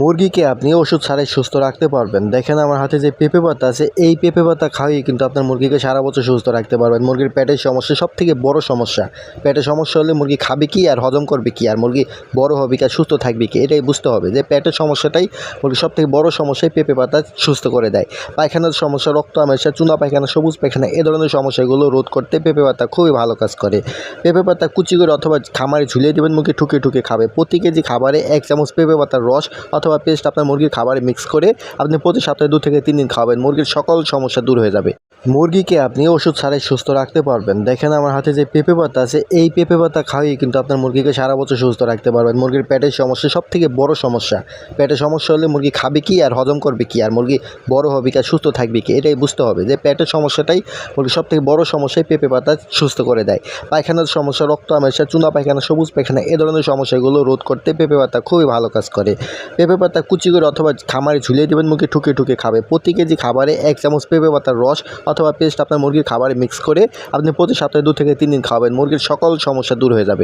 মুরগিকে আপনি ওষুধ ছাড়াই সুস্থ রাখতে পারবেন। দেখেন আমার হাতে যে পেঁপে পাতা আছে, এই পেঁপে পাতা খাওয়াই কিন্তু আপনার মুরগিকে সারা বছর সুস্থ রাখতে পারবেন। মুরগির পেটের সমস্যা সবথেকে বড় সমস্যা। পেটের সমস্যা হলে মুরগি খাবে কি আর হজম করবে কি, আর মুরগি বড় হবে কি আর সুস্থ থাকবে কি, এটাই বুঝতে হবে যে পেটের সমস্যাটাই মুরগির সবথেকে বড় সমস্যাই পেঁপে পাতা সুস্থ করে দেয়। পায়খানার সমস্যা, রক্ত আমাশা, চুনা পায়খানা, সবুজ পায়খানা, এ ধরনের সমস্যাগুলো রোধ করতে পেঁপে পাতা খুবই ভালো কাজ করে। পেঁপে পাতা কুচি করে অথবা খামারে ঝুলিয়ে দেবেন, মুরগি ঠুকে ঠুকে খাবে। প্রতি কেজি খাবারে 1 চামচ পেঁপে পাতার রস অথবা পেস্ট আপনার মুরগির খাবারে মিক্স করে আপনি প্রতি সপ্তাহে 2 থেকে 3 দিন খাওয়াবেন, মুরগির সকল সমস্যা দূর হয়ে যাবে। মুরগিকে আপনি ওষুধ ছাড়াই সুস্থ রাখতে পারবেন। দেখেন আমার হাতে যে পেঁপে পাতা আছে, এই পেঁপে পাতা খাওয়াই কিন্তু আপনার মুরগিকে সারা বছর সুস্থ রাখতে পারবেন। মুরগির পেটের সমস্যা সবথেকে বড় সমস্যা। পেটের সমস্যা হলে মুরগি খাবে কি আর হজম করবে কি, আর মুরগি বড় হবে কি আর সুস্থ থাকবে কি, এটাই বুঝতে হবে যে পেটের সমস্যাটাই মুরগির সবথেকে বড় সমস্যাই পেঁপে পাতা সুস্থ করে দেয়। পায়খানার সমস্যা, রক্ত আমাশা, চুনা পায়খানা, সবুজ পায়খানা, এ ধরনের সমস্যাগুলো রোধ করতে পেঁপে পাতা খুবই ভালো কাজ করে। পেঁপে পাতা কুচি করে অথবা খামারে ঝুলিয়ে দেবেন, মুরগি ঠুকে ঠুকে খাবে। প্রতি কেজি খাবারে 1 চামচ পেঁপে পাতার রস অথবা পেস্ট আপনার মুরগির খাবারে মিক্স করে আপনি প্রতি সপ্তাহে 2 থেকে 3 দিন খাওয়াবেন, মুরগির সকল সমস্যা দূর হয়ে যাবে।